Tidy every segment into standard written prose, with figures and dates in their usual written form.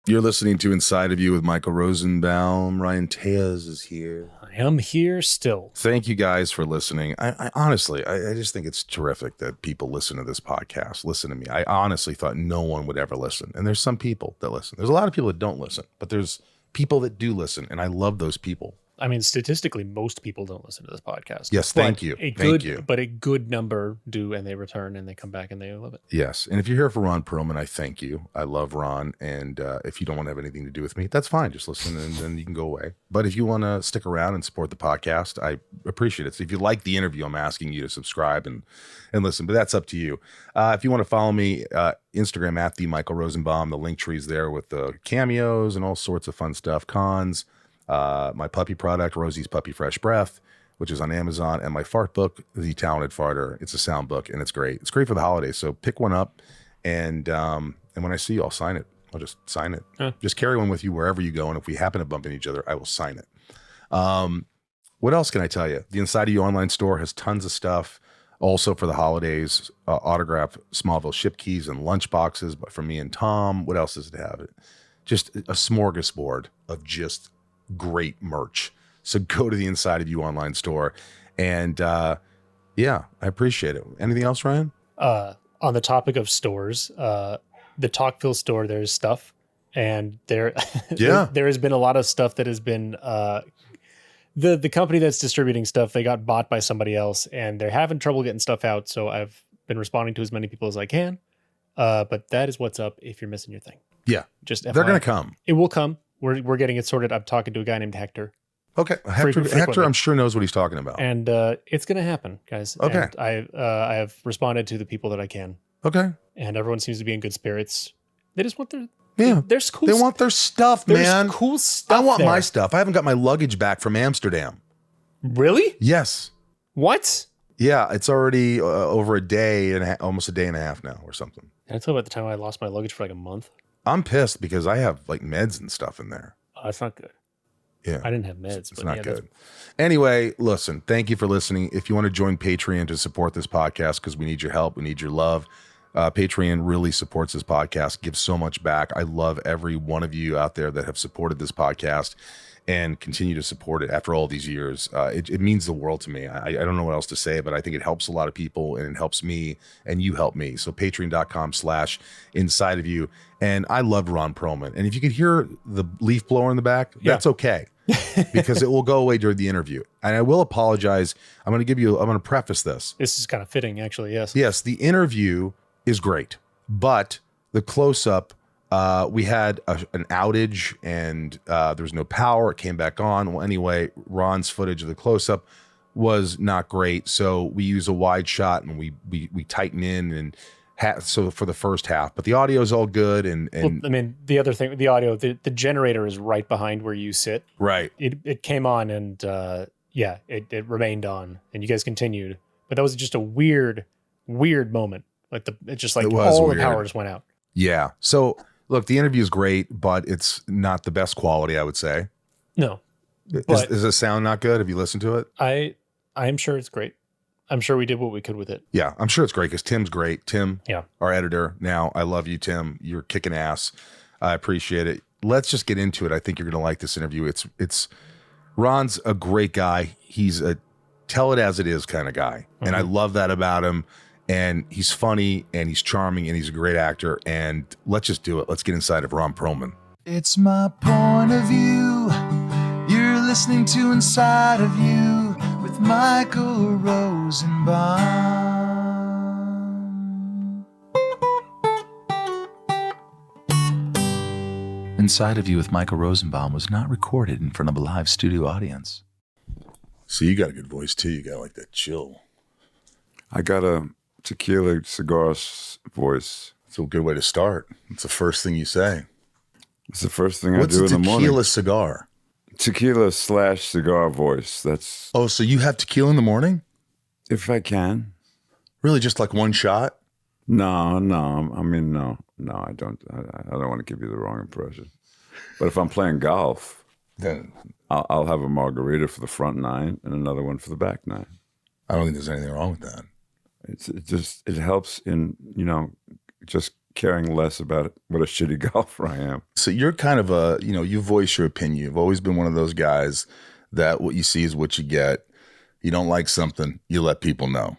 You're listening to Inside of You with Michael Rosenbaum. Ryan Tejas is here. I am here still. Thank you guys for listening. I honestly, I just think it's terrific that people listen to this podcast, listen to me. I honestly thought no one would ever listen. And there's some people that listen. There's a lot of people that don't listen, but there's people that do listen. And I love those people. I mean, statistically, most people don't listen to this podcast. Yes, thank you. Thank you. But a good number do, and they return, and they come back, and they love it. Yes, and if you're here for Ron Perlman, I thank you. I love Ron, and if you don't want to have anything to do with me, that's fine. Just listen, and then you can go away. But if you want to stick around and support the podcast, I appreciate it. So if you like the interview, I'm asking you to subscribe and listen, but that's up to you. If you want to follow me, Instagram at the Michael Rosenbaum. The link tree's there with the cameos and all sorts of fun stuff, cons. My puppy product, Rosie's Puppy Fresh Breath, which is on Amazon, and my fart book, The Talented Farter. It's a sound book, and it's great. It's great for the holidays, so pick one up, and when I see you, I'll sign it. I'll just sign it. Huh. Just carry one with you wherever you go, and if we happen to bump into each other, I will sign it. What else can I tell you? The Inside of You online store has tons of stuff. Also for the holidays, autographed Smallville ship keys and lunch boxes from me and Tom. What else does it have? Just a smorgasbord of just great merch. So go to the Inside of You online store, and yeah, I appreciate it. Anything else, Ryan? On the topic of stores, the Talkville store, there's stuff, and there has been a lot of stuff that has been the company that's distributing stuff, they got bought by somebody else, and they're having trouble getting stuff out. So I've been responding to as many people as I can. But that is what's up if you're missing your thing. Yeah, just FYI. They're going to come. It will come. We're getting it sorted. I'm talking to a guy named Hector. Okay, Hector, I'm sure knows what he's talking about, and it's going to happen, guys. Okay, and I have responded to the people that I can. Okay, and everyone seems to be in good spirits. They just want their there's cool. They want their stuff, man. There's cool stuff. I want my stuff. I haven't got my luggage back from Amsterdam. Really? Yes. What? Yeah, it's already over a day and almost a day and a half now, or something. Can I tell you about the time I lost my luggage for like a month? I'm pissed because I have like meds and stuff in there. Oh, that's not good. Yeah. I didn't have meds. It's not good. Anyway, listen, thank you for listening. If you want to join Patreon to support this podcast, because we need your help, we need your love. Patreon really supports this podcast, gives so much back. I love every one of you out there that have supported this podcast and continue to support it after all these years. It means the world to me. I don't know what else to say, but I think it helps a lot of people, and it helps me, and you help me. So patreon.com/inside of you. And I love Ron Perlman. And if you could hear the leaf blower in the back, that's okay. Because it will go away during the interview. And I will apologize. I'm going to preface this. This is kind of fitting, actually. Yes. Yes. The interview is great, but the close-up, we had an outage, and there was no power. It came back on. Well, anyway, Ron's footage of the close-up was not great. So we use a wide shot, and we tighten in, and so for the first half, but the audio is all good. And well, I mean, the other thing, the audio, the generator is right behind where you sit. Right. It came on, and it remained on, and you guys continued. But that was just a weird moment. Like all the power just went out. Yeah. So look, the interview is great, but it's not the best quality, I would say. No. Is the sound not good? Have you listened to it? I'm sure it's great. I'm sure we did what we could with it. Yeah, I'm sure it's great because Tim's great. Tim, our editor now. I love you, Tim. You're kicking ass. I appreciate it. Let's just get into it. I think you're going to like this interview. It's Ron's a great guy. He's a tell it as it is kind of guy. Mm-hmm. And I love that about him. And he's funny, and he's charming, and he's a great actor. And let's just do it. Let's get inside of Ron Perlman. It's my point of view. You're listening to Inside of You with Michael Rosenbaum. Inside of You with Michael Rosenbaum was not recorded in front of a live studio audience. So you got a good voice too. You got like that chill. I got a tequila cigar voice. It's a good way to start. It's the first thing you say. It's the first thing I do in the morning. What's a tequila cigar? Tequila/cigar voice. That's. Oh, so you have tequila in the morning? If I can. Really, just like one shot? No. I mean, no, I don't. I don't want to give you the wrong impression. But if I'm playing golf, then I'll have a margarita for the front nine and another one for the back nine. I don't think there's anything wrong with that. It helps in, just caring less about what a shitty golfer I am. So you're kind of you voice your opinion. You've always been one of those guys that what you see is what you get. You don't like something, you let people know.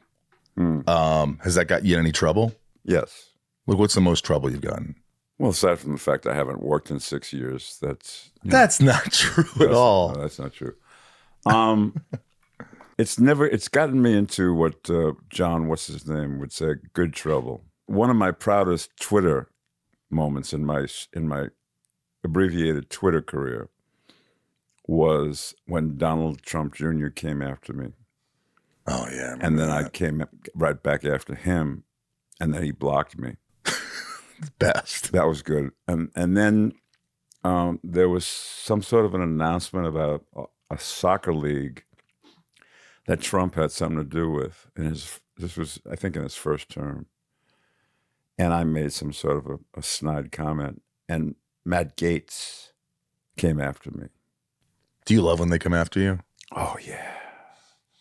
Has that got you in any trouble? Yes. Look, what's the most trouble you've gotten? Well, aside from the fact I haven't worked in 6 years, that's not true at all. No, that's not true. It's gotten me into what John, what's his name, would say, good trouble. One of my proudest Twitter moments in my abbreviated Twitter career was when Donald Trump Jr. came after me. Oh yeah, and then I came right back after him, and then he blocked me. Best. That was good. And then there was some sort of an announcement about a soccer league that Trump had something to do with. This was, I think, in his first term. And I made some sort of a snide comment. And Matt Gaetz came after me. Do you love when they come after you? Oh, yeah.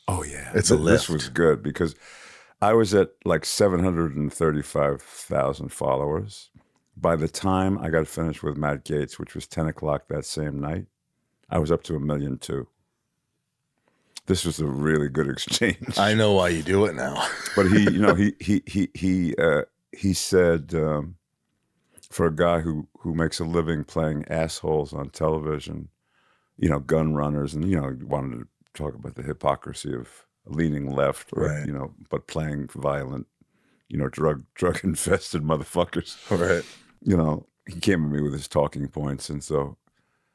Oh, yeah. It's a lift. This was good because I was at like 735,000 followers. By the time I got finished with Matt Gaetz, which was 10 o'clock that same night, I was up to 1.2 million. This was a really good exchange. I know why you do it now. But he said, for a guy who makes a living playing assholes on television, gun runners, and wanted to talk about the hypocrisy of leaning left, right? But playing violent, drug infested motherfuckers, right? He came at me with his talking points, and so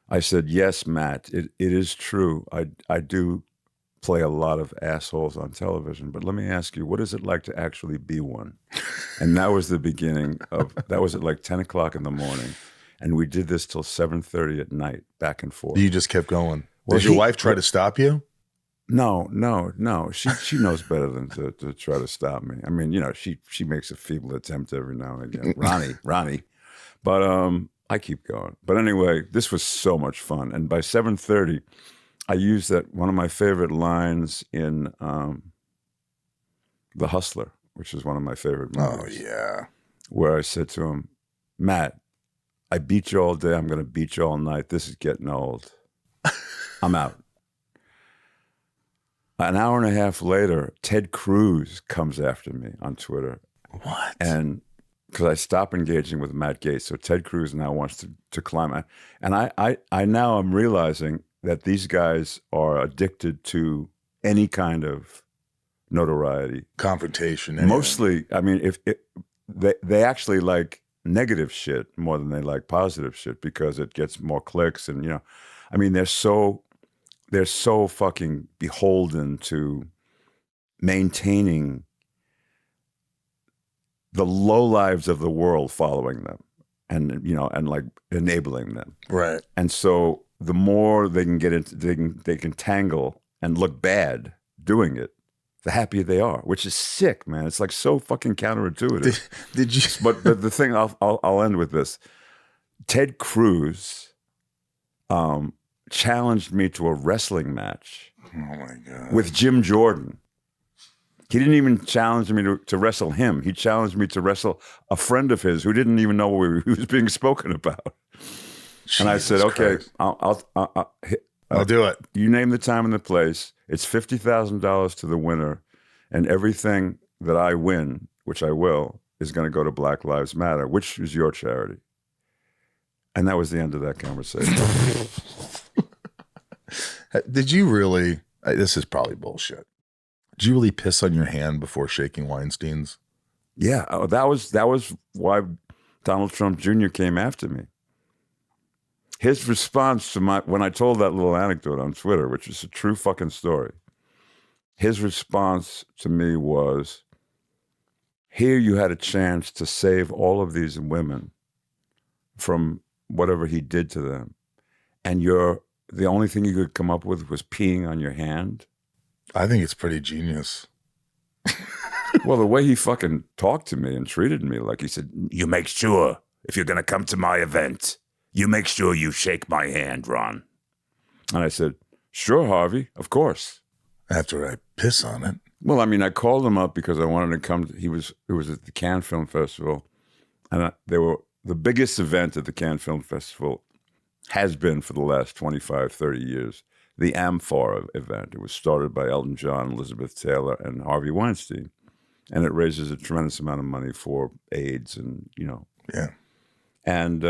I said, "Yes, Matt, it is true. I do play a lot of assholes on television, but let me ask you, what is it like to actually be one?" And that was the beginning of that. Was at like 10 o'clock in the morning, and we did this till 7:30 at night, back and forth. You just kept going. Well, did your wife try to stop you? No. She knows better than to try to stop me. I mean, she makes a feeble attempt every now and again. Ronnie. But I keep going. But anyway, this was so much fun. And by 7:30, I used one of my favorite lines in The Hustler, which is one of my favorite movies. Oh, yeah. Where I said to him, Matt, I beat you all day. I'm going to beat you all night. This is getting old. I'm out. An hour and a half later, Ted Cruz comes after me on Twitter. What? And because I stopped engaging with Matt Gaetz, so Ted Cruz now wants to climb. And I now I'm realizing that these guys are addicted to any kind of notoriety, confrontation. Anyway. Mostly, I mean, if they actually like negative shit more than they like positive shit because it gets more clicks, and I mean, they're so fucking beholden to maintaining the lowlives of the world following them, and like enabling them, right? And so the more they can get into, they can tangle and look bad doing it, the happier they are, which is sick, man. It's like so fucking counterintuitive. Did you? But the thing, I'll end with this. Ted Cruz challenged me to a wrestling match. Oh my God. With Jim Jordan. He didn't even challenge me to wrestle him. He challenged me to wrestle a friend of his who didn't even know what he was being spoken about. Jesus and I said, okay, I'll do it. You name the time and the place. It's $50,000 to the winner, and everything that I win, which I will, is going to go to Black Lives Matter, which is your charity. And that was the end of that conversation. Did you really? This is probably bullshit. Did you really piss on your hand before shaking Weinstein's? Yeah, that was why Donald Trump Jr. came after me. His response to when I told that little anecdote on Twitter, which is a true fucking story, his response to me was, here you had a chance to save all of these women from whatever he did to them, and the only thing you could come up with was peeing on your hand. I think it's pretty genius. Well, the way he fucking talked to me and treated me, like he said, you make sure, if you're going to come to my event, you make sure you shake my hand, Ron. And I said, sure, Harvey, of course. After I piss on it. Well, I mean, I called him up because I wanted to come. It was at the Cannes Film Festival. And they were the biggest event at the Cannes Film Festival has been for the last 25, 30 years, the Amphora event. It was started by Elton John, Elizabeth Taylor, and Harvey Weinstein. And it raises a tremendous amount of money for AIDS and, Yeah. And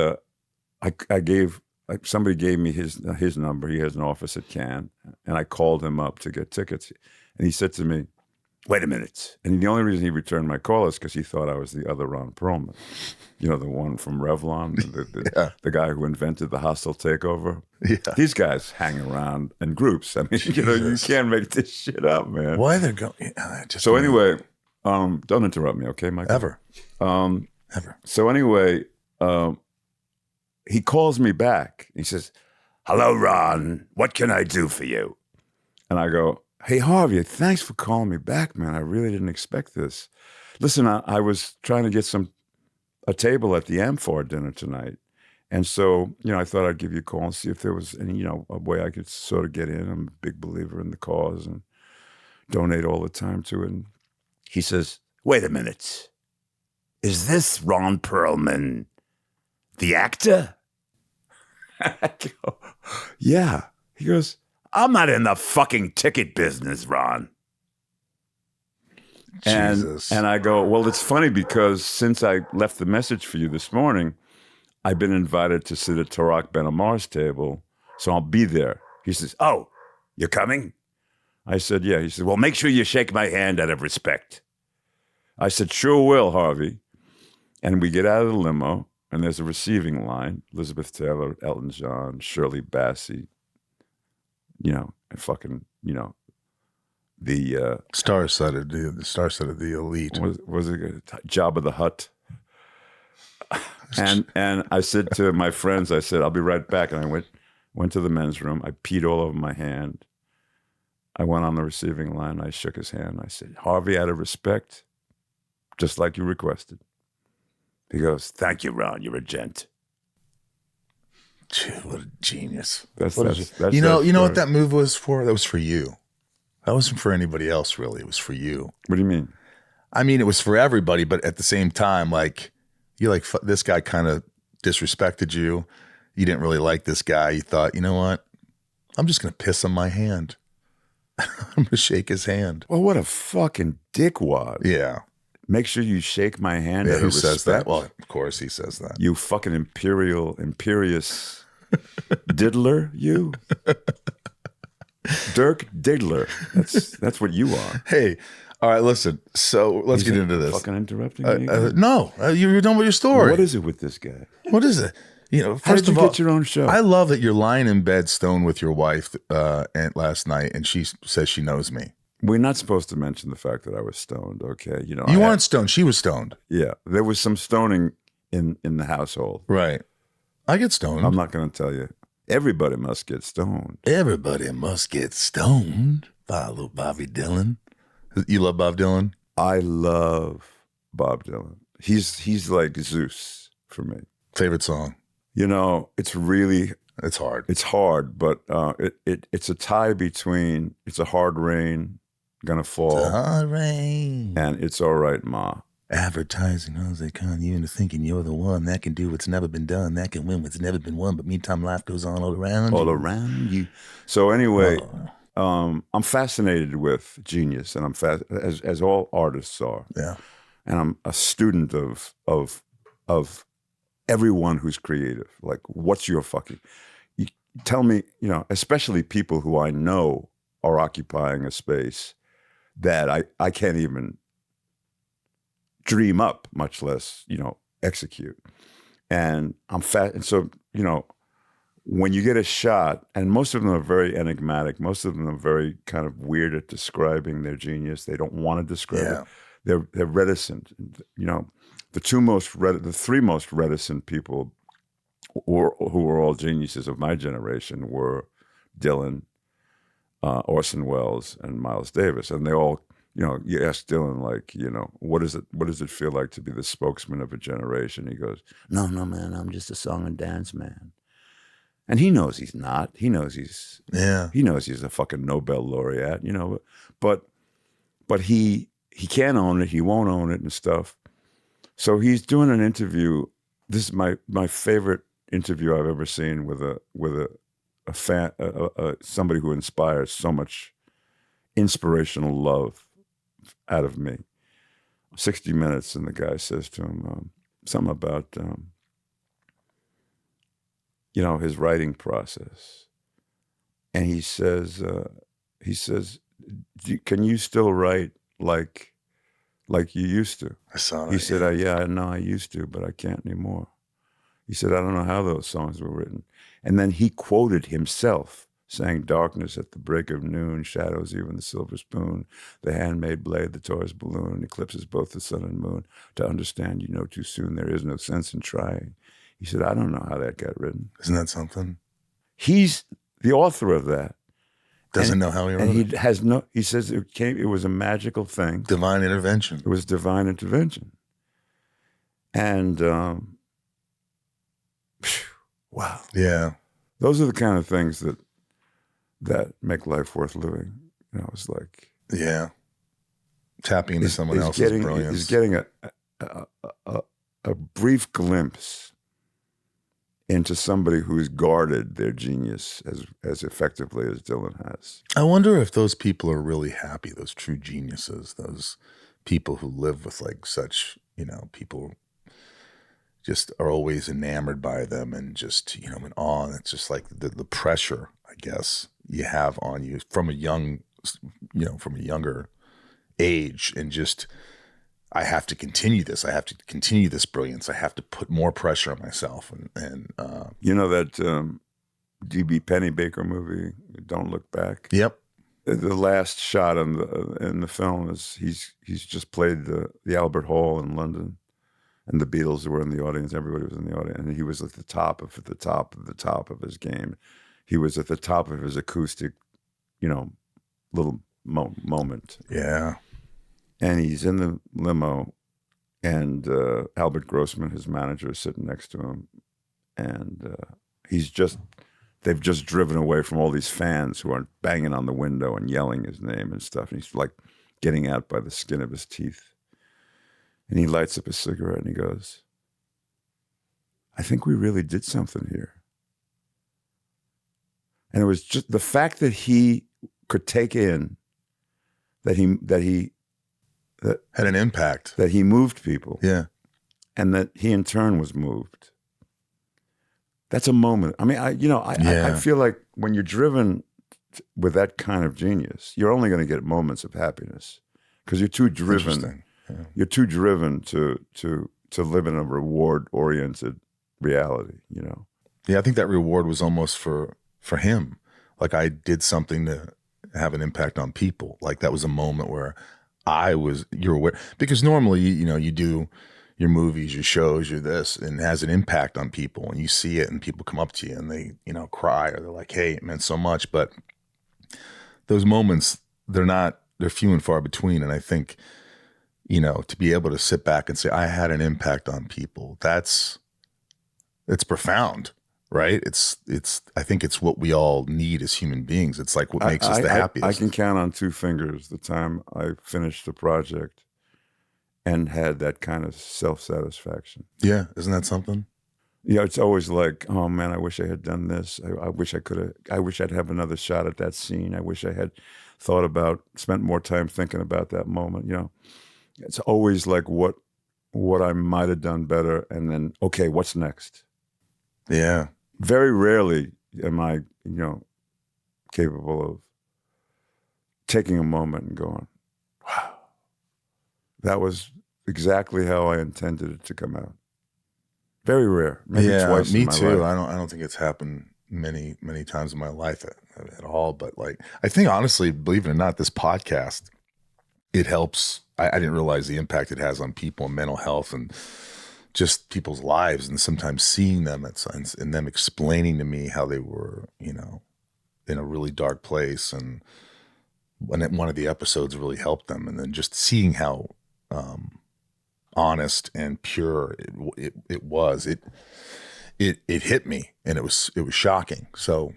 somebody gave me his number. He has an office at Cannes. And I called him up to get tickets. And he said to me, wait a minute. And the only reason he returned my call is because he thought I was the other Ron Perlman. The one from Revlon, the guy who invented the hostile takeover. Yeah. These guys hang around in groups. I mean, you can't make this shit up, man. Why they're going? So anyway, don't interrupt me, okay, Mike? Ever. Ever. So anyway, he calls me back. He says, hello, Ron. What can I do for you? And I go, hey, Harvey, thanks for calling me back, man. I really didn't expect this. Listen, I was trying to get a table at the Amphora dinner tonight. And so, I thought I'd give you a call and see if there was any, a way I could sort of get in. I'm a big believer in the cause and donate all the time to it. And he says, wait a minute. Is this Ron Perlman, the actor? I go, yeah. He goes, I'm not in the fucking ticket business, Ron. Jesus. And I go, well, it's funny because since I left the message for you this morning, I've been invited to sit at Tarak Ben Amar's table, so I'll be there. He says, oh, you're coming? I said, yeah. He said, well, make sure you shake my hand out of respect. I said, sure will, Harvey. And we get out of the limo, and there's a receiving line. Elizabeth Taylor, Elton John, Shirley Bassey, and fucking, the star-studded, the elite. Was it Jabba the Hutt? And I said to my friends, I said, I'll be right back. And I went to the men's room. I peed all over my hand. I went on the receiving line. I shook his hand. I said, Harvey, out of respect, just like you requested. He goes, thank you, Ron. You're a gent. Dude, what a genius. That's you know what that move was for? That was for you. That wasn't for anybody else, really. It was for you. What do you mean? I mean, it was for everybody, but at the same time, this guy kind of disrespected you. You didn't really like this guy. You thought, you know what? I'm just going to piss on my hand. I'm going to shake his hand. Well, what a fucking dickwad. Yeah. Make sure you shake my hand. Yeah, who says that? Well, of course he says that. You fucking imperious diddler, you. Dirk Diddler. That's what you are. Hey, all right, listen. So let's get into this. Fucking interrupting me? No, you're done with your story. What is it with this guy? What is it? How did you get your own show? I love that you're lying in bed stoned with your wife last night, and she says she knows me. We're not supposed to mention the fact that I was stoned, okay? You weren't stoned. She was stoned. Yeah, there was some stoning in the household. Right. I get stoned. I'm not going to tell you. Everybody must get stoned. Everybody must get stoned. Follow Bobby Dylan. You love Bob Dylan? I love Bob Dylan. He's like Zeus for me. Favorite song? It's really... It's hard. It's hard, but it's a tie between It's a Hard Rain, Gonna Fall. It's a hard rain. And It's All Right, Ma. Advertising all they con you into thinking you're the one that can do what's never been done, that can win what's never been won, but meantime life goes on all around all you. Around you. So anyway, I'm fascinated with genius, and I'm as all artists are. Yeah. And I'm a student of everyone who's creative. Like, what's your fucking... You tell me, especially people who I know are occupying a space that I can't even dream up, much less, execute. And I'm and so, when you get a shot, and most of them are very enigmatic, most of them are very kind of weird at describing their genius. They don't want to describe it. They're reticent. The three most reticent people who were all geniuses of my generation were Dylan, Orson Welles, and Miles Davis. And they all, you ask Dylan, what does it feel like to be the spokesman of a generation? He goes, no, man, I'm just a song and dance man. And he knows he's not. He knows he's a fucking Nobel laureate, but he can't own it. He won't own it and stuff. So he's doing an interview. This is my favorite interview I've ever seen with a fan, somebody who inspires so much inspirational love out of me. 60 Minutes, and the guy says to him something about his writing process, and he says, "Can you still write like you used to?" I saw that. He said, "Yeah, I know I used to, but I can't anymore." He said, "I don't know how those songs were written." And then he quoted himself, saying, "Darkness at the break of noon, shadows even the silver spoon, the handmade blade, the toy's balloon, eclipses both the sun and moon. To understand you know too soon, there is no sense in trying." He said, "I don't know how that got written." Isn't that something? He's the author of that. Doesn't know how he wrote it. He says it was a magical thing. Divine intervention. It was divine intervention. And wow. Yeah. Those are the kind of things that make life worth living. It's like, yeah, tapping into someone else's brilliance. He's getting a brief glimpse into somebody who's guarded their genius as effectively as Dylan has. I wonder if those people are really happy, those true geniuses, those people who live with like such, people just are always enamored by them and just, in awe. And it's just like the pressure, I guess, you have on you from a younger age, and just, I have to continue this. I have to continue this brilliance. I have to put more pressure on myself. And that D.B. Pennybaker movie, Don't Look Back? Yep. The last shot in the film is he's just played the Albert Hall in London, and the Beatles were in the audience. Everybody was in the audience, and he was at the top of his game. He was at the top of his acoustic, little moment. Yeah. And he's in the limo, and Albert Grossman, his manager, is sitting next to him, and they've just driven away from all these fans who are banging on the window and yelling his name and stuff. And he's like getting out by the skin of his teeth. And he lights up a cigarette and he goes, "I think we really did something here." And it was just the fact that he could take in that had an impact, that he moved people. Yeah. And that he in turn was moved. That's a moment. I mean, I feel like when you're driven with that kind of genius, you're only going to get moments of happiness because you're too driven. Yeah. You're too driven to live in a reward-oriented reality, Yeah, I think that reward was almost for him. Like, I did something to have an impact on people. Like, that was a moment where you're aware, because normally, you do your movies, your shows, your this, and it has an impact on people, and you see it, and people come up to you and they, cry, or they're like, "Hey, it meant so much." But those moments, they're few and far between. And I think, to be able to sit back and say, I had an impact on people, it's profound, right? I think it's what we all need as human beings. It's like what makes us the happiest. I can count on two fingers the time I finished the project and had that kind of self-satisfaction. Yeah, isn't that something? Yeah, it's always like, oh man, I wish I had done this. I wish I'd have another shot at that scene. I wish I had spent more time thinking about that moment. It's always like what I might have done better, and then, okay, what's next? Yeah. Very rarely am I, capable of taking a moment and going, wow, that was exactly how I intended it to come out. Very rare. Maybe twice in my too. life. I don't think it's happened many, many times in my life at all. But like, I think honestly, believe it or not, this podcast, it helps. I didn't realize the impact it has on people and mental health and just people's lives. And sometimes seeing them and them explaining to me how they were, in a really dark place. And when one of the episodes really helped them, and then just seeing how honest and pure it was, it hit me, and it was shocking. So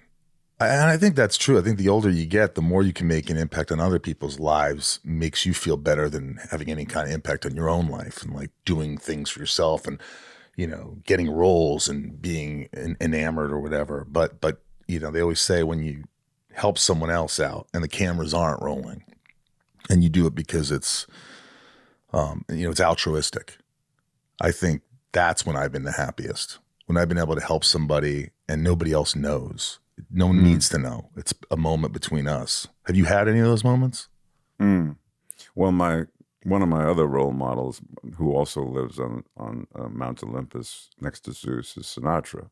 And I think that's true. I think the older you get, the more you can make an impact on other people's lives makes you feel better than having any kind of impact on your own life and like doing things for yourself and, you know, getting roles and being enamored or whatever. But, you know, they always say when you help someone else out and the cameras aren't rolling and you do it because it's, you know, it's altruistic. I think that's when I've been the happiest, when I've been able to help somebody and nobody else knows. No one needs to know. It's a moment between us. Have you had any of those moments? Well, one of my other role models, who also lives on Mount Olympus next to Zeus, is Sinatra,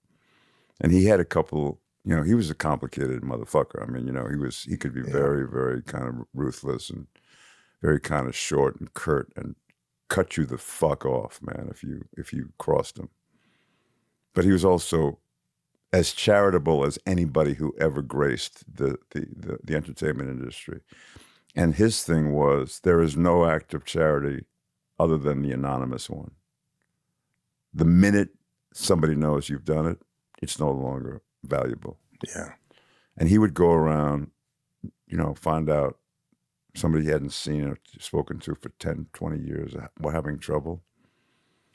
and he had a couple. You know, he was a complicated motherfucker. I mean, you know, he could be very, very kind of ruthless and very kind of short and curt and cut you the fuck off, man, if you crossed him. But he was also as charitable as anybody who ever graced the entertainment industry. And his thing was, there is no act of charity other than the anonymous one. The minute somebody knows you've done it, it's no longer valuable. Yeah. And he would go around, you know, find out somebody he hadn't seen or spoken to for 10, 20 years were having trouble.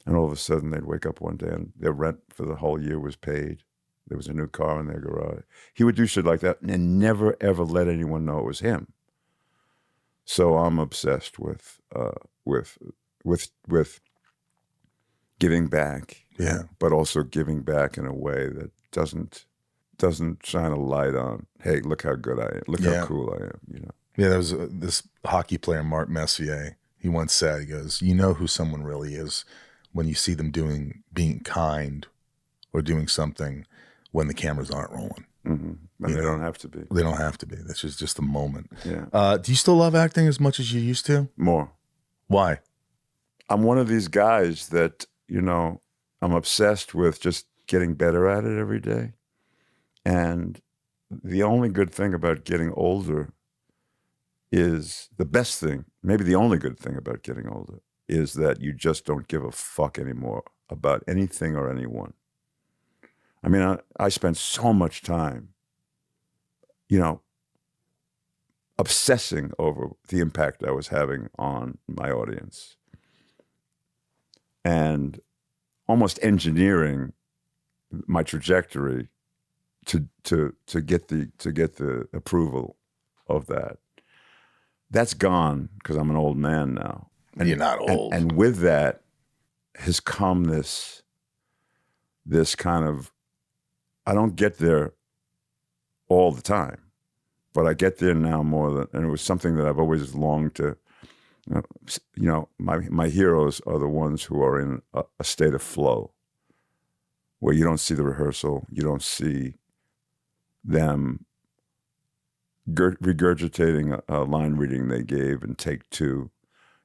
And all of a sudden they'd wake up one day and their rent for the whole year was paid. There was a new car in their garage. He would do shit like that and never, ever let anyone know it was him. So I'm obsessed with giving back. Yeah. But also giving back in a way that doesn't shine a light on, hey, look how good I am. Look how cool I am, you know. Yeah, there was this hockey player, Mark Messier. He once said, he goes, you know who someone really is when you see them being kind or doing something when the cameras aren't rolling. Mm-hmm. And they don't have to be. They don't have to be. That's just the moment. Yeah. Do you still love acting as much as you used to? More. Why? I'm one of these guys that, you know, I'm obsessed with just getting better at it every day. And the only good thing about getting older is, the best thing, maybe the only good thing about getting older, is that you just don't give a fuck anymore about anything or anyone. I mean, I spent so much time, you know, obsessing over the impact I was having on my audience and almost engineering my trajectory to get the approval of that. That's gone because I'm an old man now. And you're not old. And with that has come this kind of, I don't get there all the time, but I get there now more than, and it was something that I've always longed to, you know, my heroes are the ones who are in a state of flow where you don't see the rehearsal, you don't see them regurgitating a line reading they gave in take two.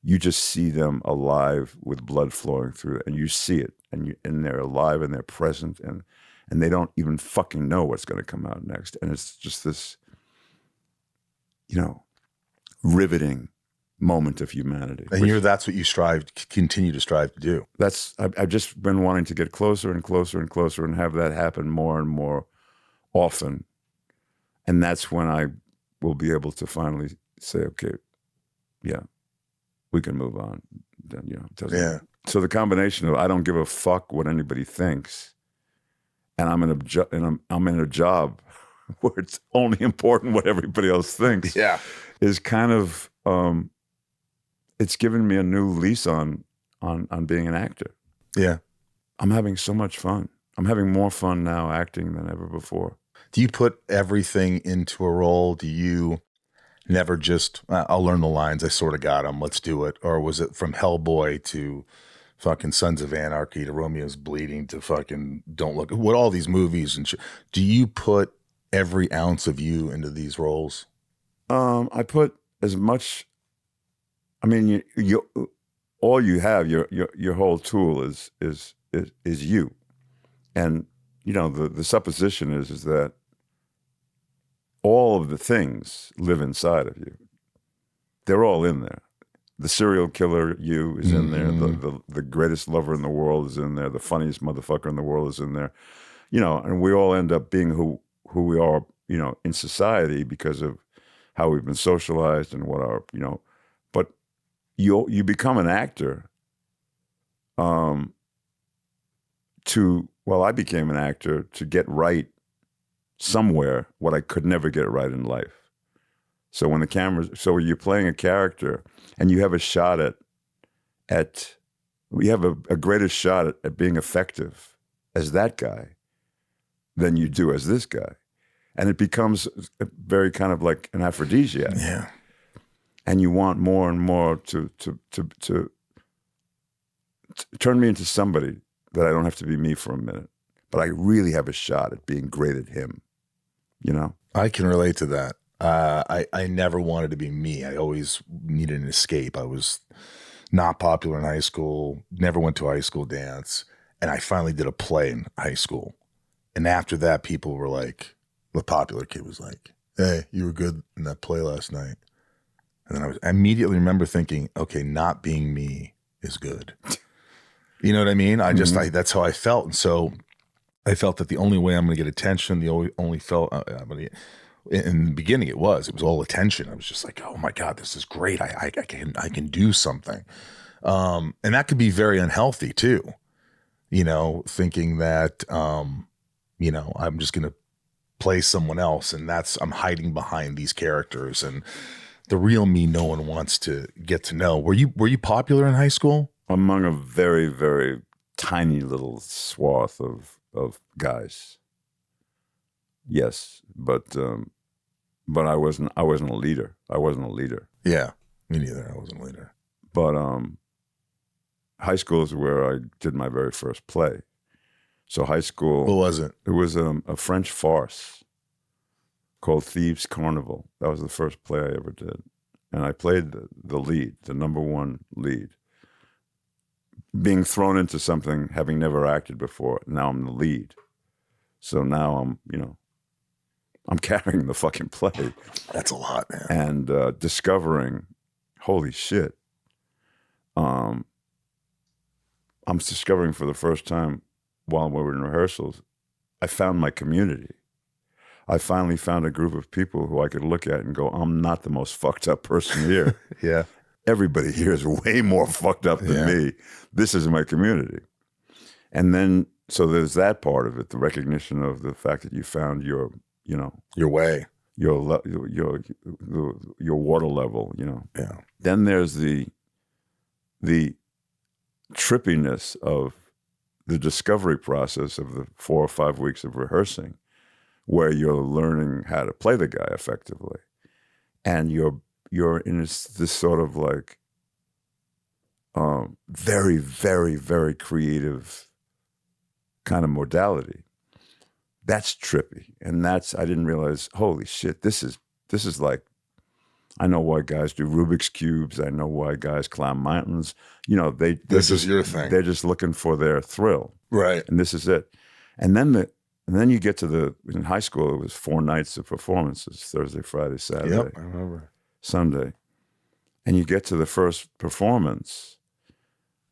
You just see them alive with blood flowing through it, and you see it, and they're alive and they're present, and they don't even fucking know what's going to come out next. And it's just this, you know, riveting moment of humanity. And that's what you continue to strive to do. I've just been wanting to get closer and closer and closer and have that happen more and more often. And that's when I will be able to finally say, okay, yeah, we can move on. You know, So the combination of I don't give a fuck what anybody thinks, and I'm in a job where it's only important what everybody else thinks. Yeah, is kind of it's given me a new lease on being an actor. Yeah, I'm having so much fun. I'm having more fun now acting than ever before. Do you put everything into a role? Do you never just, I'll learn the lines, I sort of got them, let's do it? Or was it from Hellboy to fucking Sons of Anarchy to Romeo's Bleeding to fucking Don't Look, what all these movies and shit? Do you put every ounce of you into these roles? I put as much, I mean, you all you have, your whole tool is you. And, you know, the supposition is that all of the things live inside of you. They're all in there. The serial killer you is in there. The greatest lover in the world is in there. The funniest motherfucker in the world is in there. You know, and we all end up being who we are in society because of how we've been socialized and what our, but you become an actor I became an actor to get right somewhere what I could never get right in life. So when you're playing a character and you have a shot you have a greater shot at being effective as that guy than you do as this guy. And it becomes very kind of like an aphrodisiac. Yeah. And you want more and more to turn me into somebody that I don't have to be me for a minute, but I really have a shot at being great at him, I can relate to that. I never wanted to be me. I always needed an escape. I was not popular in high school, never went to a high school dance, and I finally did a play in high school. And after that, people were like, the popular kid was like, hey, you were good in that play last night. And then I immediately remember thinking, okay, not being me is good. You know what I mean? That's how I felt. And so I felt that the only way I'm going to get attention, in the beginning it was all attention. I was just like, oh my God, this is great. I can do something. And that could be very unhealthy too. Thinking that, I'm just going to play someone else and I'm hiding behind these characters, and the real me no one wants to get to know. Were you popular in high school? Among a very, very tiny little swath of guys. Yes, but I wasn't a leader. Yeah, me neither. I wasn't a leader. But high school is where I did my very first play. So high school. What was it? It was a French farce called Thieves' Carnival. That was the first play I ever did, and I played the lead, the number one lead. Being thrown into something, having never acted before, now I'm the lead. So now I'm carrying the fucking play. That's a lot, man. And discovering, holy shit. I'm discovering for the first time while we were in rehearsals, I found my community. I finally found a group of people who I could look at and go, I'm not the most fucked up person here. Yeah. Everybody here is way more fucked up than me. This is my community. And then, so there's that part of it, the recognition of the fact that you found your way, your water level, Yeah. Then there's the trippiness of the discovery process of the 4 or 5 weeks of rehearsing, where you're learning how to play the guy effectively. And you're in this sort of like very, very, very creative kind of modality. That's trippy. And I didn't realize, holy shit, this is like, I know why guys do Rubik's Cubes. I know why guys climb mountains. This is your thing. They're just looking for their thrill. Right. And this is it. And then you get to in high school, it was 4 nights of performances, Thursday, Friday, Saturday. Yep, I remember. Sunday. And you get to the first performance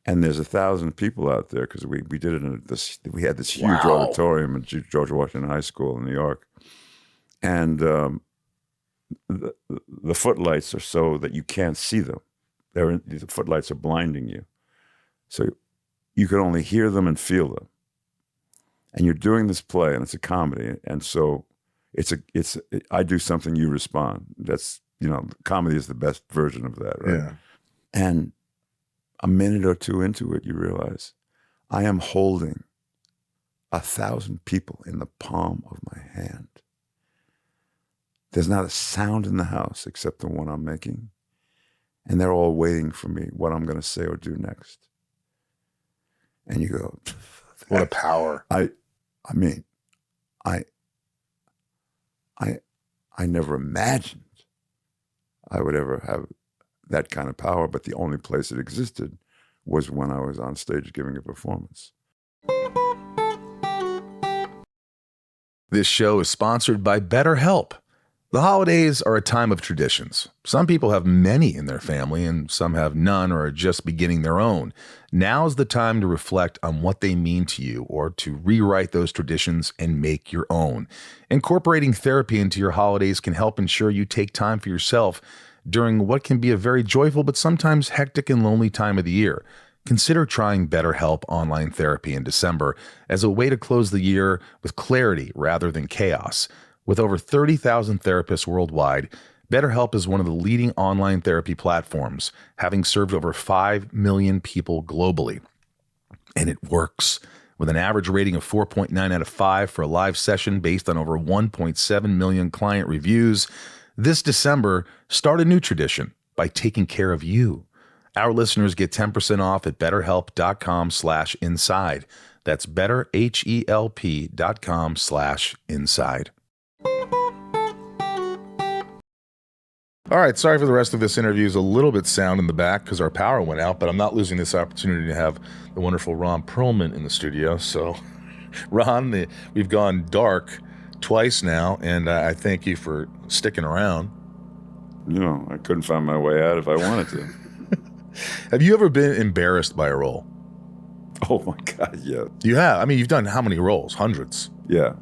and there's 1,000 people out there because we did it we had this huge auditorium at George Washington High School in New York. And the footlights are so that you can't see them. The footlights are blinding you. So you can only hear them and feel them. And you're doing this play and it's a comedy. And so I do something, you respond. That's, comedy is the best version of that, right? Yeah. And a minute or two into it, you realize I am holding 1,000 people in the palm of my hand. There's not a sound in the house except the one I'm making. And they're all waiting for me, what I'm going to say or do next. And you go, what a power. I never imagined I would ever have that kind of power, but the only place it existed was when I was on stage giving a performance. This show is sponsored by BetterHelp. The holidays are a time of traditions. Some people have many in their family, and some have none or are just beginning their own. Now's the time to reflect on what they mean to you, or to rewrite those traditions and make your own. Incorporating therapy into your holidays can help ensure you take time for yourself during what can be a very joyful but sometimes hectic and lonely time of the year. Consider trying BetterHelp online therapy in December as a way to close the year with clarity rather than chaos. With over 30,000 therapists worldwide, BetterHelp is one of the leading online therapy platforms, having served over 5 million people globally. And it works. With an average rating of 4.9 out of 5 for a live session based on over 1.7 million client reviews, this December, start a new tradition by taking care of you. Our listeners get 10% off at betterhelp.com/inside. That's betterhelp.com/inside. All right, sorry for the rest of this interview. Is a little bit sound in the back because our power went out, but I'm not losing this opportunity to have the wonderful Ron Perlman in the studio. So, Ron, we've gone dark twice now, and I thank you for sticking around. I couldn't find my way out if I wanted to. Have you ever been embarrassed by a role? Oh my God, yeah. You have? I mean, you've done how many roles? Hundreds. Yeah.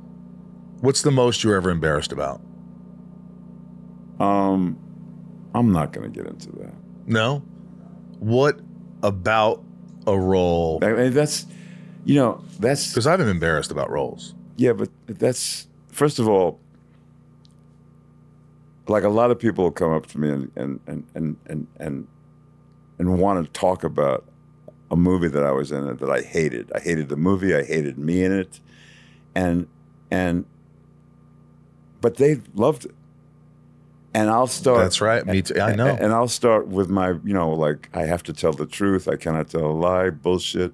What's the most you're ever embarrassed about? I'm not going to get into that. No? What about a role? I mean, that's... Because I've been embarrassed about roles. Yeah, but that's... First of all, like a lot of people will come up to me and want to talk about a movie that I was in that I hated. I hated the movie. I hated me in it. But they loved it. And I'll start. That's right. Me too. I know. And I'll start with my, like, I have to tell the truth. I cannot tell a lie, bullshit.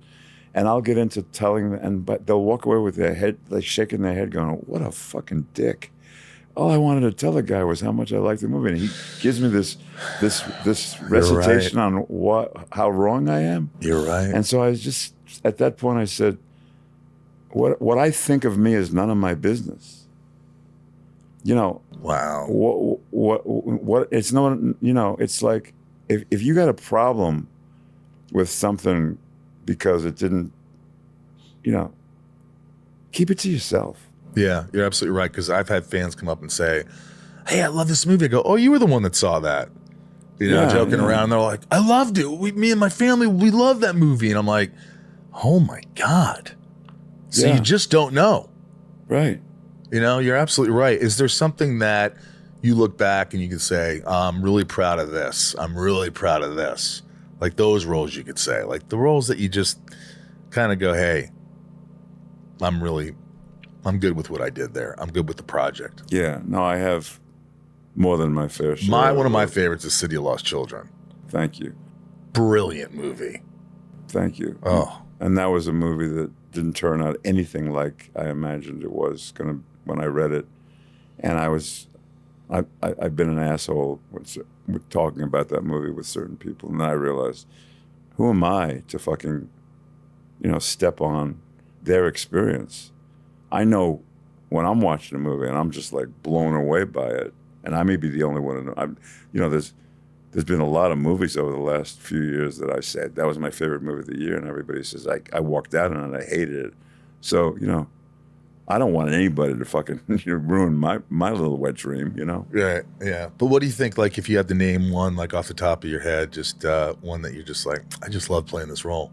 And I'll get into telling them, but they'll walk away with their head, like shaking their head, going, "What a fucking dick." All I wanted to tell the guy was how much I liked the movie. And he gives me this recitation on how wrong I am. You're right. And so I was just, at that point, I said, what I think of me is none of my business. Wow. What it's not, it's like, if you got a problem with something because it didn't, keep it to yourself. Yeah, you're absolutely right. Because I've had fans come up and say, "Hey, I love this movie." I go, "Oh, you were the one that saw that." Joking around. And they're like, "I loved it. Me and my family, we love that movie." And I'm like, "Oh my God." So you just don't know. Right. You're absolutely right. Is there something that you look back and you can say, "I'm really proud of this. I'm really proud of this." Like those roles you could say. Like the roles that you just kind of go, "Hey, I'm good with what I did there. I'm good with the project." Yeah. No, I have more than my fair share. One of my favorites is City of Lost Children. Thank you. Brilliant movie. Thank you. Oh. And that was a movie that didn't turn out anything like I imagined it was going to when I read it. And I've been an asshole with talking about that movie with certain people. And then I realized, who am I to fucking, step on their experience? I know when I'm watching a movie and I'm just like blown away by it, and I may be the only one. There's been a lot of movies over the last few years that I said that was my favorite movie of the year, and everybody says I walked out on it, I hated it. So I don't want anybody to fucking ruin my little wet dream. Yeah, yeah. But what do you think? Like, if you had to name one, like off the top of your head, just one that you're just like, I just love playing this role.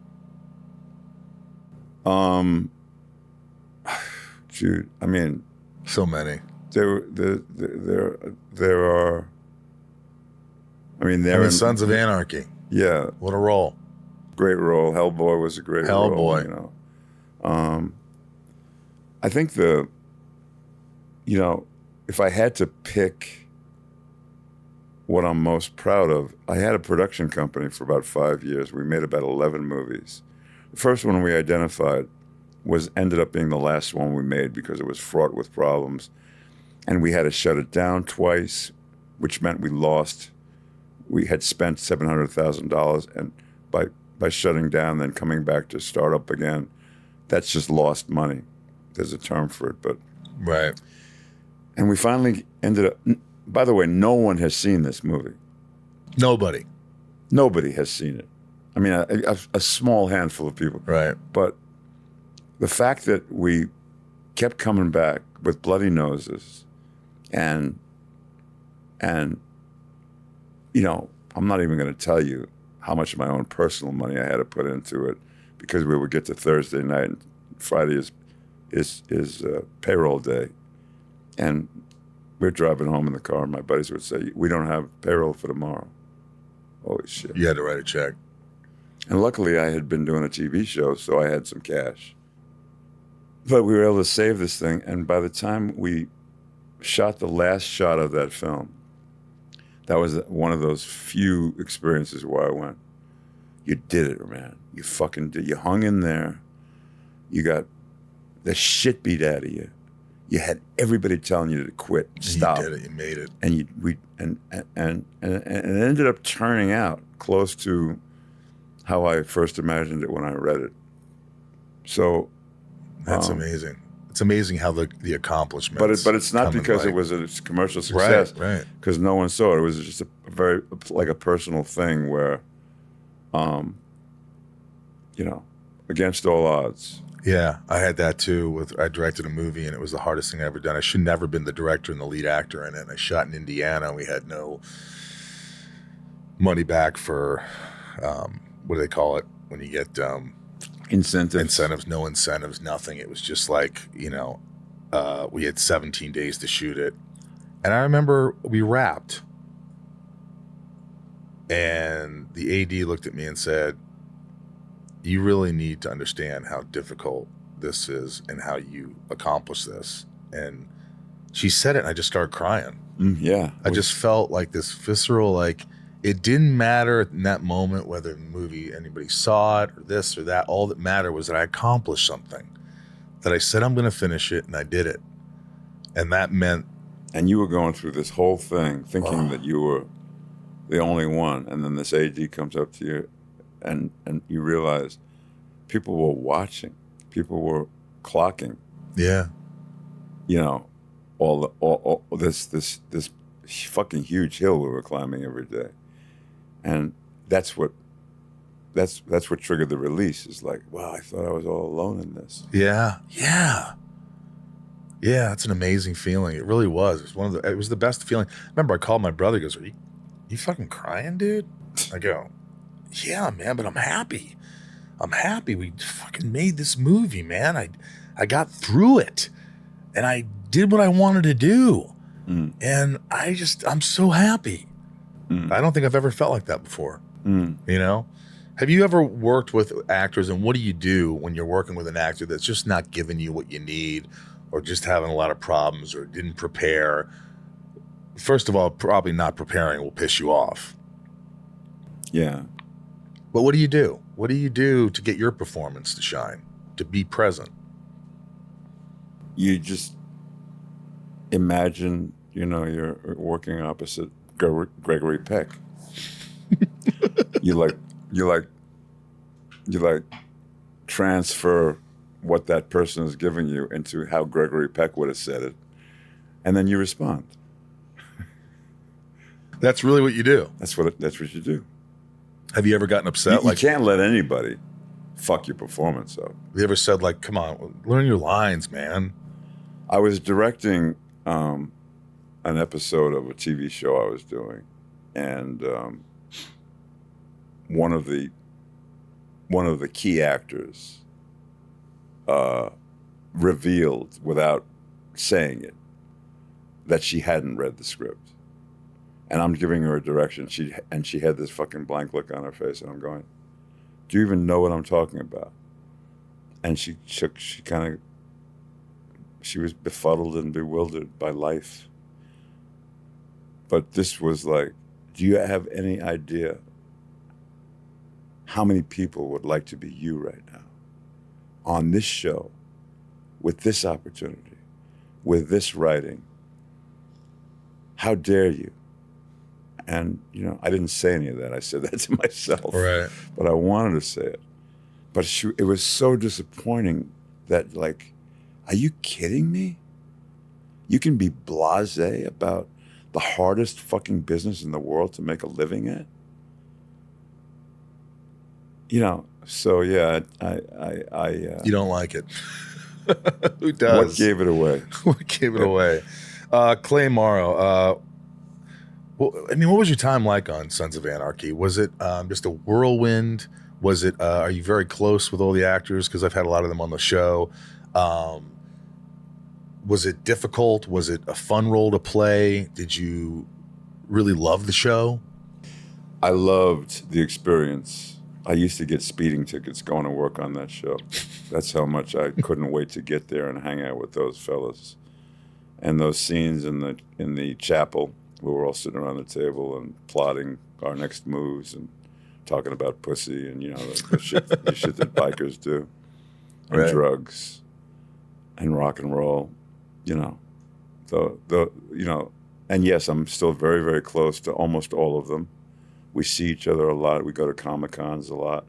Dude, I mean, so many. There are. I mean, Sons of Anarchy. Yeah, what a role! Great role. Hellboy was a great role. Hellboy. I think if I had to pick what I'm most proud of, I had a production company for about 5 years. We made about 11 movies. The first one we identified ended up being the last one we made because it was fraught with problems. And we had to shut it down twice, which meant we had spent $700,000, and by shutting down, then coming back to start up again, that's just lost money. There's a term for it, but... Right. And we finally ended up... by the way, no one has seen this movie. Nobody. Nobody has seen it. I mean, a small handful of people. Right. But the fact that we kept coming back with bloody noses and you know, I'm not even going to tell you how much of my own personal money I had to put into it, because we would get to Thursday night and Friday is payroll day. And we're driving home in the car and my buddies would say, we don't have payroll for tomorrow. Holy shit. You had to write a check. And luckily I had been doing a TV show, so I had some cash. But we were able to save this thing, and by the time we shot the last shot of that film, that was one of those few experiences where I went, you did it, man. You fucking did. You hung in there. You got the shit beat out of you. You had everybody telling you to quit, stop. You did it. You made it. And it ended up turning out close to how I first imagined it when I read it. So that's amazing. It's amazing how the accomplishments. But it's not because it was a commercial success. Right. Because no one saw it. It was just a very like a personal thing where, you know, against all odds. Yeah, I had that too. I directed a movie and it was the hardest thing I ever done. I should never been the director and the lead actor in it. I shot in Indiana. We had no money back for, what do they call it when you get incentives? No incentives, nothing. It was just like, you know, we had 17 days to shoot it. And I remember we wrapped and the AD looked at me and said, you really need to understand how difficult this is and how you accomplish this. And she said it and I just started crying. Yeah. I just felt like this visceral, like it didn't matter in that moment whether the movie, anybody saw it or this or that. All that mattered was that I accomplished something, that I said I'm going to finish it and I did it. And that meant. And you were going through this whole thing thinking that you were the only one. And then this AD comes up to you and you realize people were watching, people were clocking. Yeah. You know, all this fucking huge hill we were climbing every day. And that's what triggered the release. Is like, wow, I thought I was all alone in this. Yeah. It's an amazing feeling. It really was. It was the best feeling. Remember, I called my brother. He goes, "Are you fucking crying, dude?" I go, "Yeah, man, but I'm happy. We fucking made this movie, man. I got through it, and I did what I wanted to do, and I'm so happy." I don't think I've ever felt like that before. You know, have you ever worked with actors, and what do you do when you're working with an actor that's just not giving you what you need, or just having a lot of problems, or didn't prepare? First of all, probably not preparing will piss you off. Yeah. But what do you do? What do you do to get your performance to shine, to be present? You just imagine, you know, you're working opposite Gregory Peck. you transfer what that person is giving you into how Gregory Peck would have said it, and then you respond. That's really what you do. That's what you do. Have you ever gotten upset? You can't let anybody fuck your performance up. Have you ever said, like, come on, learn your lines, man? I was directing an episode of a TV show I was doing, and one of the key actors revealed, without saying it, that she hadn't read the script. And I'm giving her a direction. She had this fucking blank look on her face, and I'm going, "Do you even know what I'm talking about?" And she was befuddled and bewildered by life. But this was like, do you have any idea how many people would like to be you right now on this show, with this opportunity, with this writing? How dare you? And, you know, I didn't say any of that. I said that to myself. Right. But I wanted to say it. But it was so disappointing that, like, are you kidding me? You can be blasé about the hardest fucking business in the world to make a living at. You know, so yeah, I you don't like it. Who does? What gave it away? What gave it away? Clay Morrow. Well, I mean, what was your time like on Sons of Anarchy? Was it just a whirlwind? Was it? Are you very close with all the actors? Because I've had a lot of them on the show. Was it difficult? Was it a fun role to play? Did you really love the show? I loved the experience. I used to get speeding tickets going to work on that show. That's how much I couldn't wait to get there and hang out with those fellas. And those scenes in the chapel, we were all sitting around the table and plotting our next moves and talking about pussy and, you know, the shit that bikers do, and right. drugs and rock and roll, you know. You know, and yes, I'm still very, very close to almost all of them. We see each other a lot. We go to Comic-Cons a lot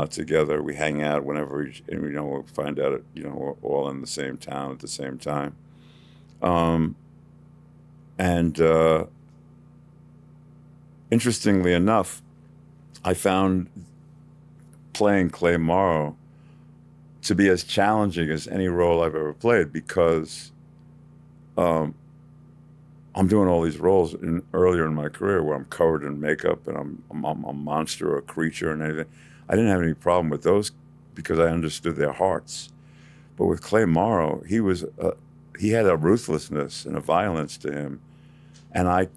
together. We hang out whenever we'll find out, you know, we're all in the same town at the same time. Interestingly enough, I found playing Clay Morrow to be as challenging as any role I've ever played because I'm doing all these roles earlier in my career where I'm covered in makeup and I'm a monster or a creature and anything. I didn't have any problem with those because I understood their hearts. But with Clay Morrow, he had a ruthlessness and a violence to him, and I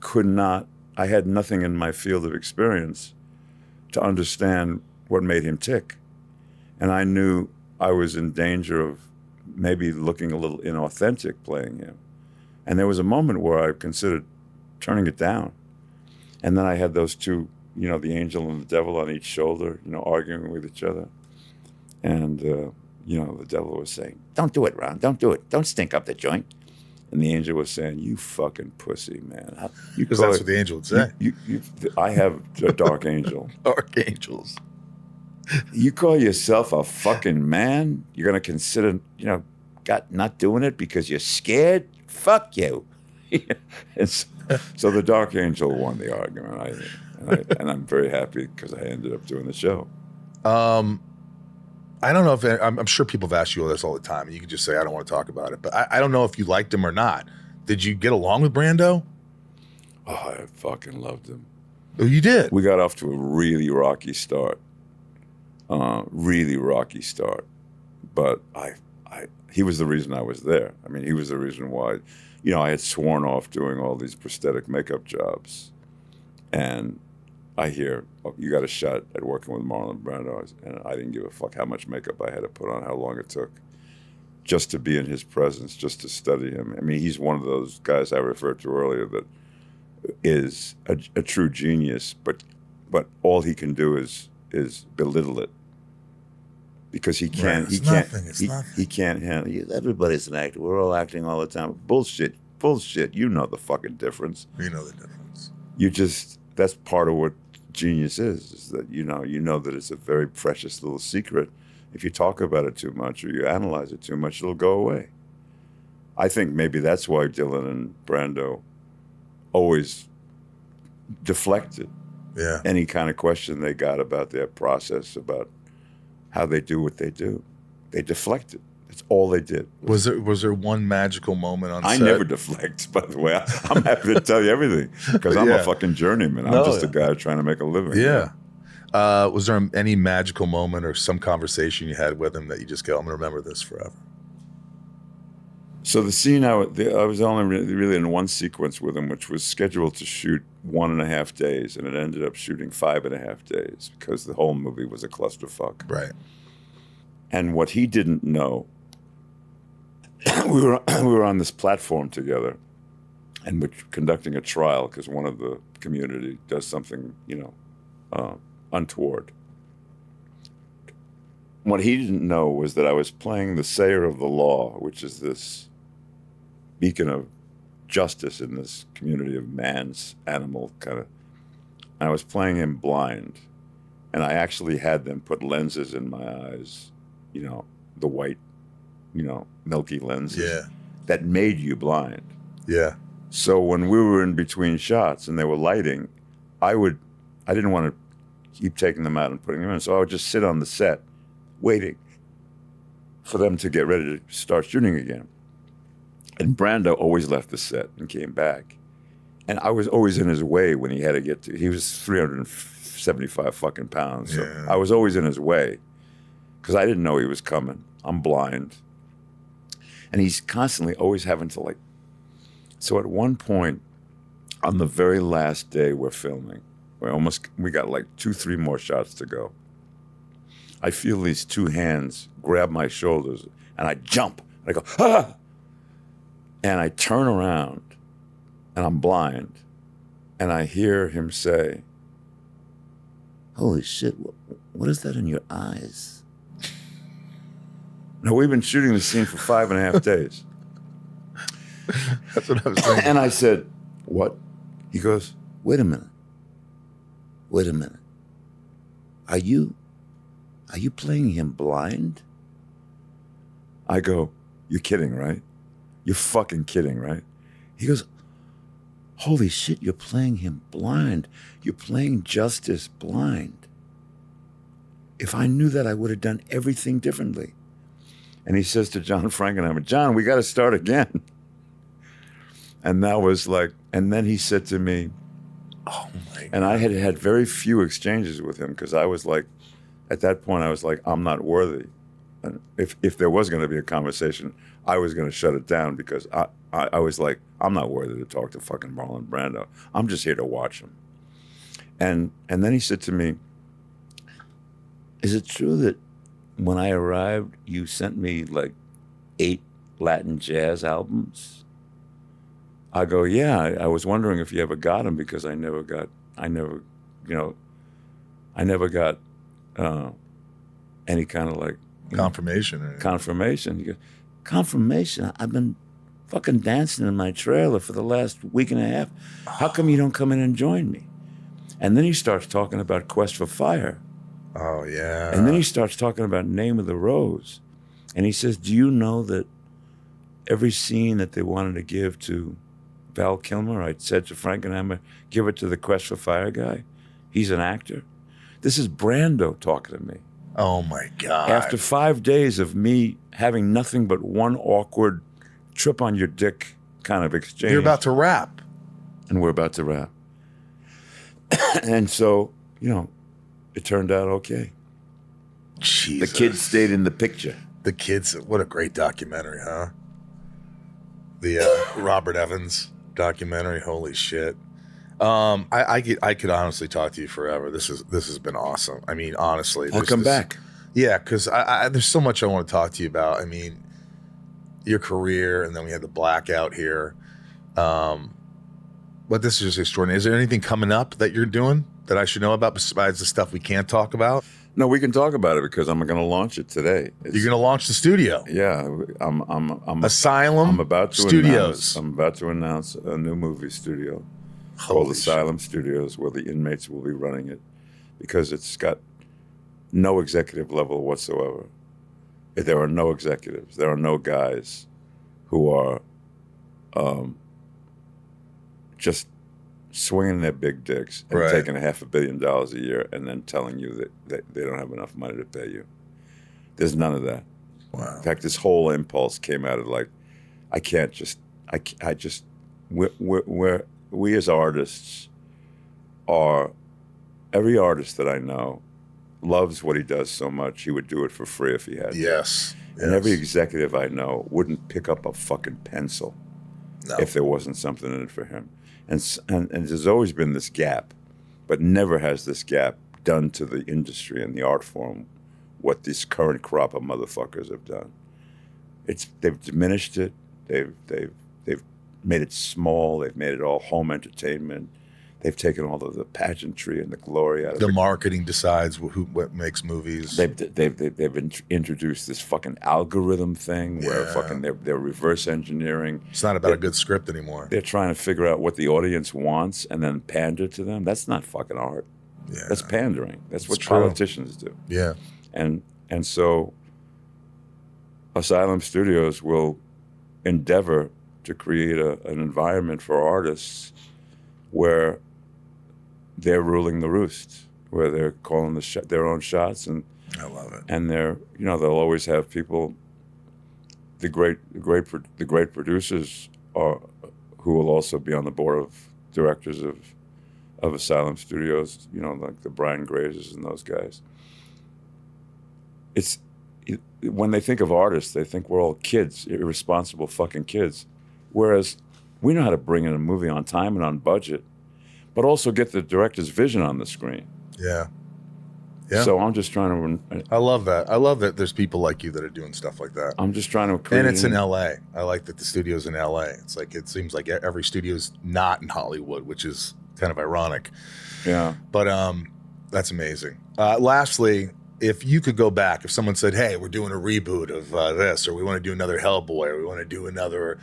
had nothing in my field of experience to understand what made him tick. And I knew I was in danger of maybe looking a little inauthentic playing him. And there was a moment where I considered turning it down. And then I had those two, you know, the angel and the devil on each shoulder, you know, arguing with each other. And, you know, the devil was saying, "Don't do it, Ron. Don't do it. Don't stink up the joint." And the angel was saying, "You fucking pussy, man." Because that's what the angel would say. I have a dark angel. Dark angels. You call yourself a fucking man? You're going to consider, you know, not doing it because you're scared? Fuck you. So the dark angel won the argument, and I'm very happy because I ended up doing the show. I don't know if I'm sure people have asked you all this all the time, and you can just say I don't want to talk about it. But I don't know if you liked him or not. Did you get along with Brando? Oh, I fucking loved him. Oh, you did. We got off to a really rocky start. But he was the reason I was there. I mean, he was the reason why, you know, I had sworn off doing all these prosthetic makeup jobs. And I hear, "Oh, you got a shot at working with Marlon Brando." And I didn't give a fuck how much makeup I had to put on, how long it took, just to be in his presence, just to study him. I mean, he's one of those guys I referred to earlier that is a true genius, but all he can do is belittle it. Because he can't, Right. he can't handle it. Everybody's an actor. We're all acting all the time. Bullshit. You know the fucking difference. You know the difference. That's part of what genius is that you know that it's a very precious little secret. If you talk about it too much or you analyze it too much, it'll go away. I think maybe that's why Dylan and Brando always deflected any kind of question they got about their process, about how they do what they do. They deflected. That's all they did. Was there one magical moment on set? I never deflect, by the way. I'm happy to tell you everything because I'm a fucking journeyman. I'm just a guy trying to make a living. Yeah. Was there any magical moment or some conversation you had with him that you just go, "I'm going to remember this forever"? So the scene, I was only really in one sequence with him, which was scheduled to shoot 1.5 days, and it ended up shooting 5.5 days because the whole movie was a clusterfuck. Right. And what he didn't know, we were on this platform together, and we're conducting a trial because one of the community does something, untoward. What he didn't know was that I was playing the sayer of the law, which is this beacon of justice in this community of man's animal kind of. And I was playing him blind, and I actually had them put lenses in my eyes, the white, milky lenses that made you blind. Yeah. So when we were in between shots and they were lighting, I didn't want to keep taking them out and putting them in. So I would just sit on the set waiting for them to get ready to start shooting again. And Brando always left the set and came back. And I was always in his way when he had to get to, he was 375 fucking pounds. So I was always in his way because I didn't know he was coming. I'm blind. And he's constantly always having to like, so at one point on the very last day we're filming, we got like 2-3 more shots to go. I feel these two hands grab my shoulders and I jump. And I go, ah! And I turn around and I'm blind. And I hear him say, holy shit, what is that in your eyes? Now, we've been shooting the scene for 5.5 days. That's what I was saying. And I said, what? He goes, wait a minute. Are you playing him blind? I go, you're kidding, right? You're fucking kidding, right? He goes, holy shit, you're playing him blind. You're playing Justice blind. If I knew that, I would have done everything differently. And he says to John Frankenheimer, John, we got to start again. And that was like, and then he said to me, oh my God. And I had very few exchanges with him because I was like, at that point, I was like, I'm not worthy. And if there was going to be a conversation, I was going to shut it down because I was like, I'm not worthy to talk to fucking Marlon Brando. I'm just here to watch him. And then he said to me, is it true that when I arrived, you sent me like 8 Latin jazz albums? I go, yeah, I was wondering if you ever got them because I never got any kind of like confirmation. Confirmation. He goes, confirmation? I've been fucking dancing in my trailer for the last week and a half. How come you don't come in and join me? And then he starts talking about Quest for Fire. Oh, yeah. And then he starts talking about Name of the Rose. And he says, do you know that every scene that they wanted to give to Val Kilmer, I said to Frankenheimer, give it to the Quest for Fire guy. He's an actor. This is Brando talking to me. Oh, my God. After 5 days of me having nothing but one awkward trip on your dick kind of exchange. You're about to rap. And we're about to rap. And so, it turned out okay. Jesus. The kids stayed in the picture. The kids, what a great documentary, huh? The Robert Evans documentary, holy shit. I could honestly talk to you forever. This has been awesome. I mean, honestly. I'll come back. Yeah, because there's so much I want to talk to you about. I mean, your career, and then we had the blackout here. But this is just extraordinary. Is there anything coming up that you're doing that I should know about besides the stuff we can't talk about? No, we can talk about it because I'm going to launch it today. You're going to launch the studio? Yeah, I'm Asylum. I'm about to Studios. I'm about to announce a new movie studio called Asylum Studios, where the inmates will be running it, because it's got no executive level whatsoever. There are no executives. There are no guys who are just swinging their big dicks and taking $500 million a year and then telling you that they don't have enough money to pay you. There's none of that. Wow. In fact, this whole impulse came out of like, we as artists every artist that I know loves what he does so much, he would do it for free if he had to. Yes. And every executive I know wouldn't pick up a fucking pencil if there wasn't something in it for him. And there's always been this gap, but never has this gap done to the industry and the art form what this current crop of motherfuckers have done. They've diminished it. They've made it small. They've made it all home entertainment. They've taken all of the pageantry and the glory out of it. The marketing decides what makes movies. They've introduced this fucking algorithm thing where fucking they're reverse engineering. It's not about a good script anymore. They're trying to figure out what the audience wants and then pander to them. That's not fucking art. Yeah. That's pandering. That's what true. politicians do. Yeah. And so Asylum Studios will endeavor to create an environment for artists where they're ruling the roost, where they're calling their own shots, and I love it. And they'll always have people. The great producers who will also be on the board of directors of Asylum Studios. Like the Brian Grazers and those guys. When they think of artists, they think we're all kids, irresponsible fucking kids. Whereas we know how to bring in a movie on time and on budget, but also get the director's vision on the screen. Yeah. Yeah. So I'm just trying to. I love that. I love that there's people like you that are doing stuff like that. I'm just trying to create. And it's in LA. I like that the studio's in LA. It's like, it seems like every studio's not in Hollywood, which is kind of ironic. Yeah. But that's amazing. Lastly, if you could go back, if someone said, hey, we're doing a reboot of this, or we want to do another Hellboy, or we want to do another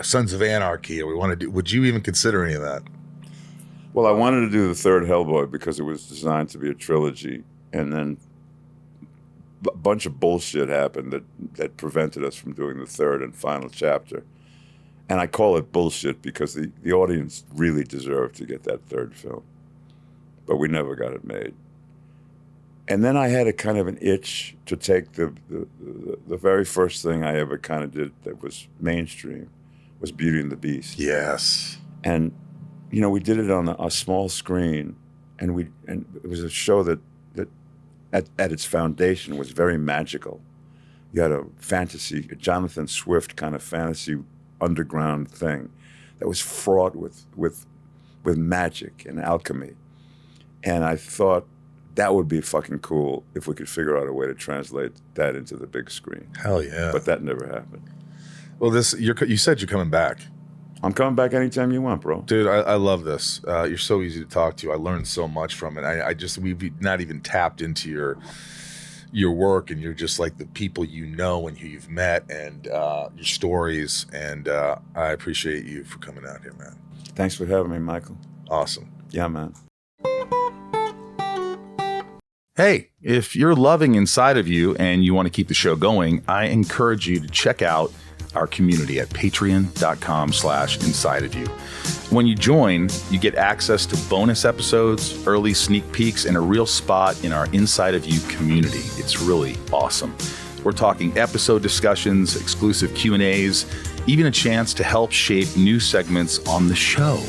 Sons of Anarchy, or would you even consider any of that? Well, I wanted to do the third Hellboy because it was designed to be a trilogy, and then a bunch of bullshit happened that prevented us from doing the third and final chapter. And I call it bullshit because the audience really deserved to get that third film, but we never got it made. And then I had a kind of an itch to take the very first thing I ever kind of did that was mainstream was Beauty and the Beast. Yes. And we did it on a small screen, and it was a show that at its foundation was very magical. You had a Jonathan Swift kind of fantasy underground thing that was fraught with magic and alchemy. And I thought that would be fucking cool if we could figure out a way to translate that into the big screen. Hell yeah. But that never happened. Well, you said you're coming back. I'm coming back anytime you want, bro. Dude, I love this. You're so easy to talk to. I learned so much from it. We've not even tapped into your work, and you're just like the people and who you've met, and your stories. And I appreciate you for coming out here, man. Thanks for having me, Michael. Awesome. Yeah, man. Hey, if you're loving Inside of You and you want to keep the show going, I encourage you to check out our community at patreon.com/insideofyou. When you join, you get access to bonus episodes, early sneak peeks, and a real spot in our Inside of You community. It's really awesome. We're talking episode discussions, exclusive Q&As, even a chance to help shape new segments on the show.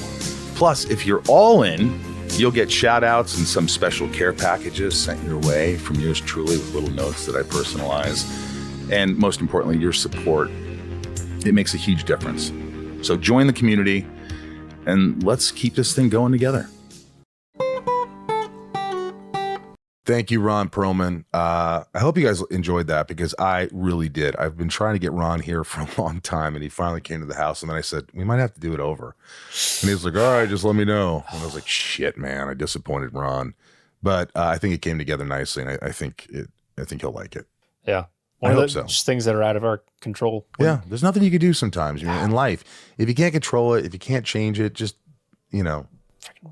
Plus, if you're all in, you'll get shout outs and some special care packages sent your way from yours truly with little notes that I personalize. And most importantly, your support. It makes a huge difference. So join the community and let's keep this thing going together. Thank you, Ron Perlman. I hope you guys enjoyed that because I really did. I've been trying to get Ron here for a long time, and he finally came to the house, and then I said, we might have to do it over. And he was like, all right, just let me know. And I was like, shit, man, I disappointed Ron. But I think it came together nicely, and I think he'll like it. Yeah. I hope so. Just things that are out of our control. Yeah, there's nothing you can do sometimes in life. If you can't control it, if you can't change it, just, Freaking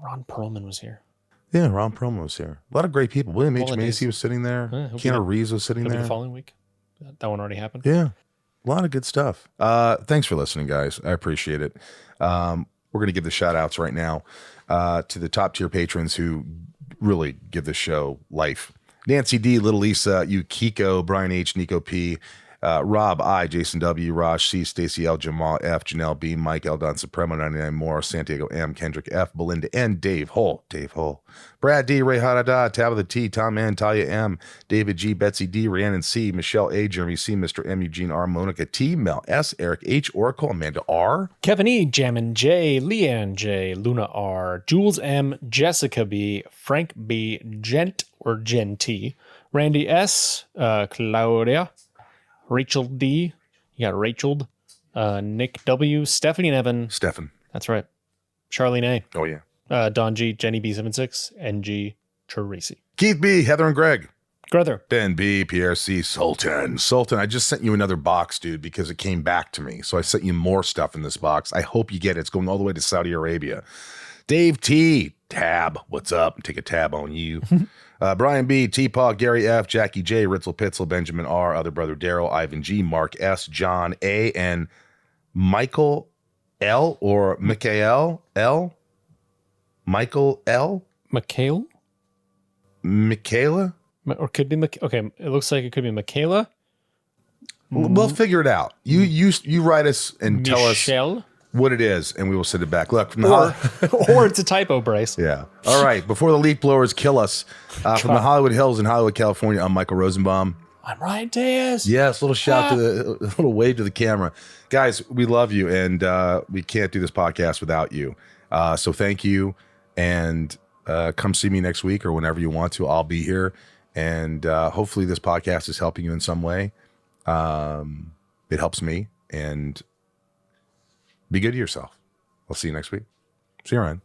Ron Perlman was here. Yeah, Ron Perlman was here. A lot of great people. William H. Macy was sitting there. Keanu Reeves was sitting there. The following week. That one already happened. Yeah, a lot of good stuff. Thanks for listening, guys. I appreciate it. We're going to give the shout outs right now to the top tier patrons who really give this show life. Nancy D, Little Lisa, Yukiko, Brian H, Niko P, Rob I, Jason W, Raj C, Stacey L, Jamal F, Janelle B, Mike Eldanzsupremo, 99 more, Santiago M, Kendrick F, Belinda N, Dave Hull, Brad D, Rae H, Tabitha T, Tom N, Tahlia M, David G, Betsy D, Rhiannon C, Michelle A, Jeremy C, Mr. M, Eugene R, Monica T, Mel S, Eric H, Oracle, Amanda R, Kevin E, Jammin J, Leanne J, Luna R, Jules M, Jessica B, Frank B, Gent or Gen T, Randy S, Claudia, Rachel D, you got Rachel, Nick W, Stephanie and Evan. Stefan. That's right. Charlene A. Oh, yeah. Don G, Jenny B76, NG, Teresi. Keith B, Heather and Greg. Grother. Ben B, Pierre C, Sultan, I just sent you another box, dude, because it came back to me. So I sent you more stuff in this box. I hope you get it. It's going all the way to Saudi Arabia. Dave T, Tab, what's up? Take a tab on you. Brian B, T-Paw, Gary F, Jackie J, Ritzel Pitzel, Benjamin R, Other Brother Daryl, Ivan G, Mark S, John A, and Michael L or Michael L. Michael L. Michaela? Or could be okay. It looks like it could be Michaela. We'll figure it out. You write us and tell us Michelle? what it is, and we will send it back. Look, from Or it's a typo, Bryce. yeah. All right. Before the leaf blowers kill us, from the Hollywood Hills in Hollywood, California, I'm Michael Rosenbaum. I'm Ryan Diaz. Yes, little shout to a little wave to the camera, guys. We love you, and we can't do this podcast without you. So thank you, and come see me next week or whenever you want to. I'll be here, and hopefully this podcast is helping you in some way. It helps me, and be good to yourself. I'll see you next week. See you, Ryan.